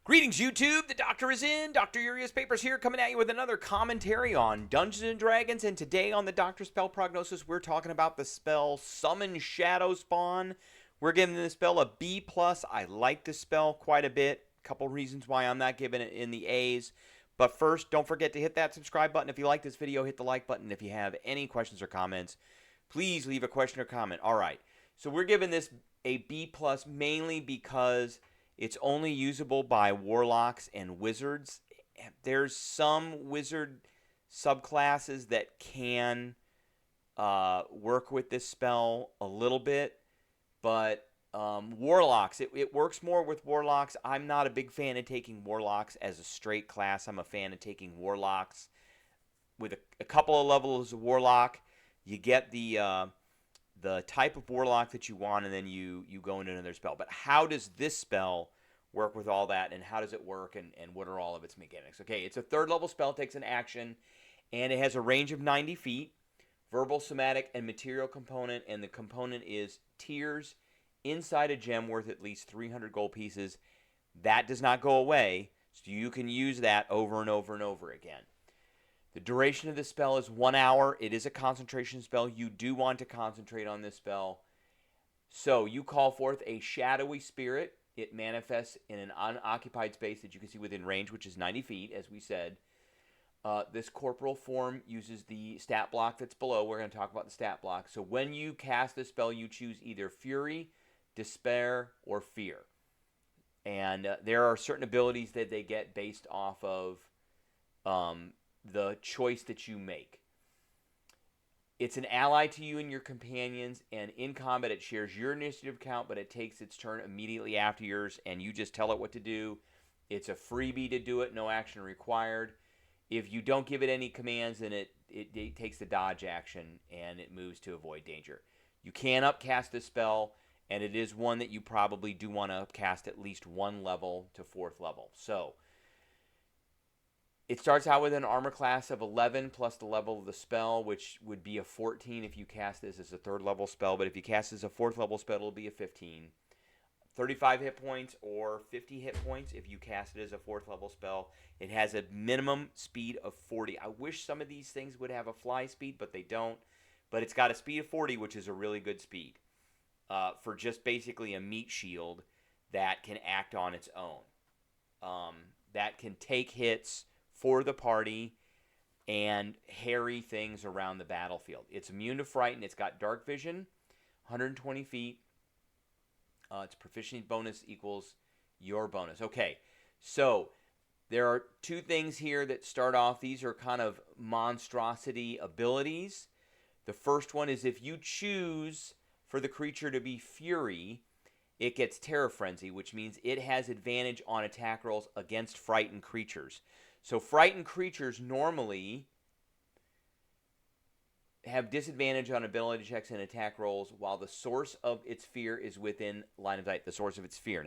Greetings, YouTube. The Doctor is in. Dr. Urias Papers here, coming at you with another commentary on Dungeons & Dragons. And today on the Doctor Spell Prognosis, we're talking about the spell Summon Shadowspawn. We're giving this spell a B+. I like this spell quite a bit. A couple reasons why I'm not giving it in the A's. But first, don't forget to hit that subscribe button. If you like this video, hit the like button. If you have any questions or comments, please leave a question or comment. All right. So we're giving this a B+ mainly because it's only usable by warlocks and wizards. There's some wizard subclasses that can work with this spell a little bit, but warlocks, it works more with warlocks. I'm not a big fan of taking warlocks as a straight class. I'm a fan of taking warlocks with a couple of levels of warlock. You get the type of warlock that you want, and then you go into another spell. But how does this spell work with all that, and how does it work, and what are all of its mechanics? Okay, it's a third level spell, takes an action, and it has a range of 90 feet, verbal, somatic, and material component, and the component is tears inside a gem worth at least 300 gold pieces. That does not go away, so you can use that over and over and over again. The duration of this spell is 1 hour. It is a concentration spell. You do want to concentrate on this spell. So you call forth a shadowy spirit. It manifests in an unoccupied space that you can see within range, which is 90 feet, as we said. This corporal form uses the stat block that's below. We're going to talk about the stat block. So when you cast this spell, you choose either Fury, Despair, or Fear. And there are certain abilities that they get based off of the choice that you make. It's an ally to you and your companions, and in combat it shares your initiative count, but it takes its turn immediately after yours, and you just tell it what to do. It's a freebie to do it, no action required. If you don't give it any commands, then it takes the dodge action, and it moves to avoid danger. You can upcast this spell, and it is one that you probably do want to upcast at least one level to 4th level. So it starts out with an armor class of 11 plus the level of the spell, which would be a 14 if you cast this as a 3rd level spell. But if you cast this as a 4th level spell, it'll be a 15. 35 hit points or 50 hit points if you cast it as a 4th level spell. It has a minimum speed of 40. I wish some of these things would have a fly speed, but they don't. But it's got a speed of 40, which is a really good speed for just basically a meat shield that can act on its own. That can take hits for the party and harry things around the battlefield. It's immune to frighten. It's got dark vision, 120 feet. Its proficiency bonus equals your bonus. Okay, so there are two things here that start off. These are kind of monstrosity abilities. The first one is if you choose for the creature to be Fury, it gets Terror Frenzy, which means it has advantage on attack rolls against frightened creatures. So frightened creatures normally have disadvantage on ability checks and attack rolls while the source of its fear is within line of sight. The source of its fear,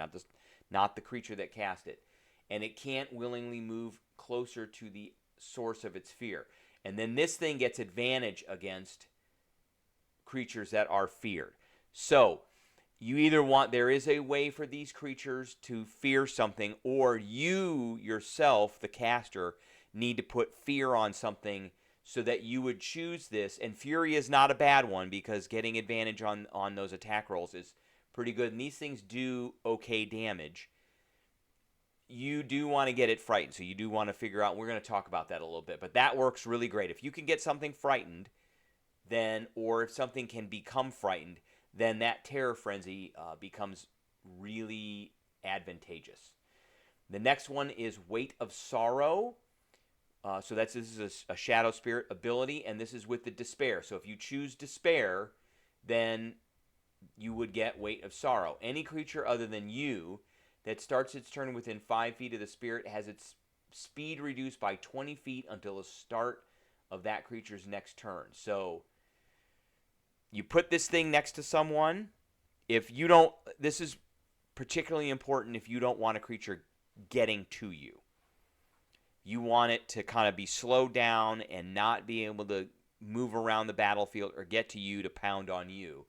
not the creature that cast it. And it can't willingly move closer to the source of its fear. And then this thing gets advantage against creatures that are feared. So you either want, there is a way for these creatures to fear something, or you yourself, the caster, need to put fear on something so that you would choose this. And Fury is not a bad one because getting advantage on those attack rolls is pretty good. And these things do okay damage. You do want to get it frightened, so you do want to figure out, we're going to talk about that a little bit, but that works really great. If you can get something frightened, then, or if something can become frightened, then that Terror Frenzy becomes really advantageous. The next one is Weight of Sorrow. So this is a Shadow Spirit ability, and this is with the Despair. So if you choose Despair, then you would get Weight of Sorrow. Any creature other than you that starts its turn within 5 feet of the spirit has its speed reduced by 20 feet until the start of that creature's next turn. So you put this thing next to someone. If you don't, this is particularly important if you don't want a creature getting to you. You want it to kind of be slowed down and not be able to move around the battlefield or get to you to pound on you.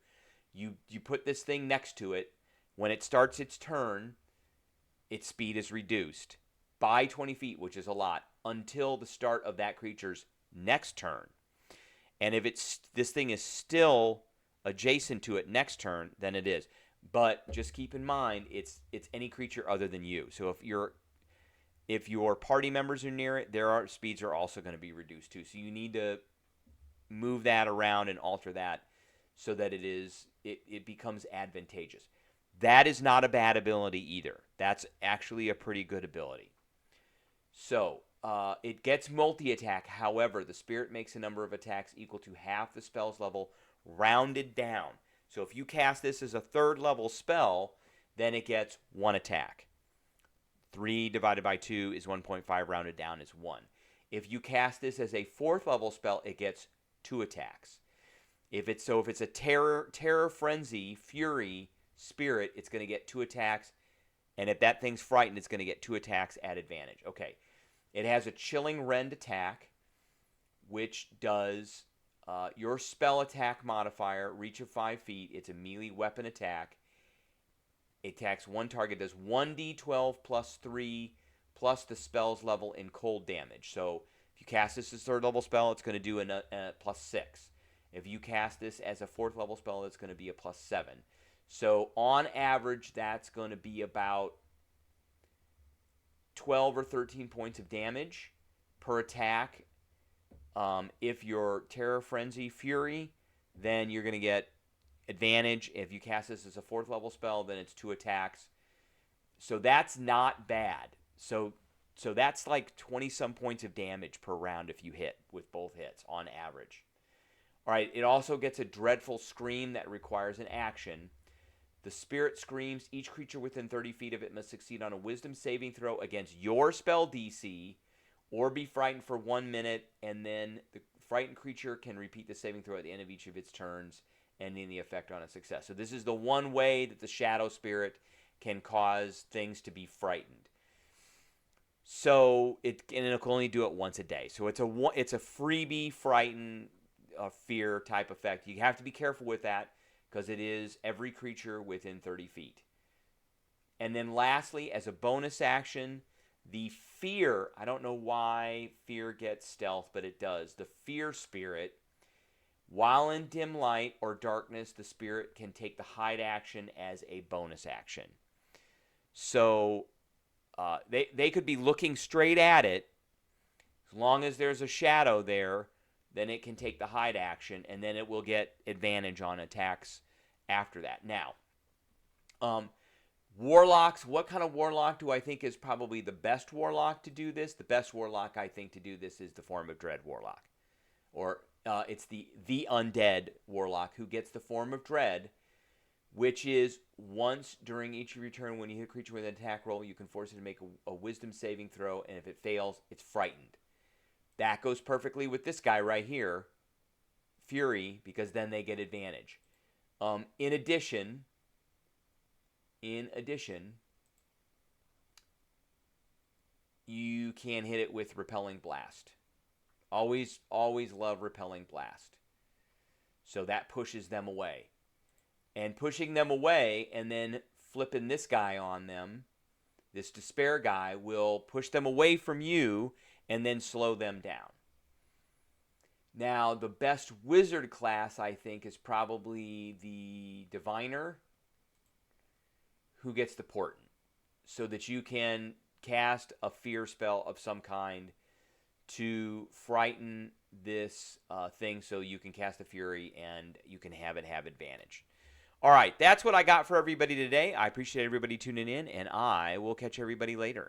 You put this thing next to it. When it starts its turn, its speed is reduced by 20 feet, which is a lot, until the start of that creature's next turn. And if this thing is still adjacent to it next turn, then it is. But just keep in mind, it's any creature other than you. So if your party members are near it, their speeds are also going to be reduced too. So you need to move that around and alter that so that it becomes advantageous. That is not a bad ability either. That's actually a pretty good ability. So it gets multi-attack. However, the spirit makes a number of attacks equal to half the spell's level rounded down. So if you cast this as a 3rd level spell, then it gets 1 attack. 3 divided by 2 is 1.5, rounded down is 1. If you cast this as a 4th level spell, it gets 2 attacks. If it's a terror, frenzy, fury, spirit, it's going to get 2 attacks. And if that thing's frightened, it's going to get 2 attacks at advantage. Okay. It has a chilling rend attack, which does your spell attack modifier, reach of 5 feet. It's a melee weapon attack. It attacks one target, does 1d12 plus 3 plus the spell's level in cold damage. So if you cast this as 3rd level spell, it's going to do a plus 6. If you cast this as a 4th level spell, it's going to be a plus 7. So on average, that's going to be about 12 or 13 points of damage per attack. If you're Terror, Frenzy, Fury, then you're going to get advantage. If you cast this as a 4th level spell, then it's 2 attacks. So that's not bad. So that's like 20-some points of damage per round if you hit with both hits on average. All right, it also gets a dreadful scream that requires an action. The spirit screams. Each creature within 30 feet of it must succeed on a wisdom saving throw against your spell DC or be frightened for 1 minute, and then the frightened creature can repeat the saving throw at the end of each of its turns, ending the effect on a success. So this is the one way that the shadow spirit can cause things to be frightened. So it can only do it once a day. So it's a freebie frighten fear type effect. You have to be careful with that because it is every creature within 30 feet. And then lastly, as a bonus action, the fear, I don't know why fear gets stealth, but it does. The fear spirit, while in dim light or darkness, the spirit can take the hide action as a bonus action. So they could be looking straight at it. As long as there's a shadow there, then it can take the hide action, and then it will get advantage on attacks after that. Now, warlocks, what kind of warlock do I think is probably the best warlock to do this? The best warlock I think to do this is the Form of Dread warlock. Or it's the undead warlock who gets the Form of Dread, which is once during each of your turn when you hit a creature with an attack roll, you can force it to make a wisdom saving throw, and if it fails, it's frightened. That goes perfectly with this guy right here, Fury, because then they get advantage. In addition, you can hit it with Repelling Blast. Always love Repelling Blast. So that pushes them away. And pushing them away and then flipping this guy on them, this Despair guy, will push them away from you and then slow them down. Now, the best wizard class, I think, is probably the Diviner, who gets the Portent, so that you can cast a fear spell of some kind to frighten this thing so you can cast a Fury and you can have it have advantage. All right, that's what I got for everybody today. I appreciate everybody tuning in, and I will catch everybody later.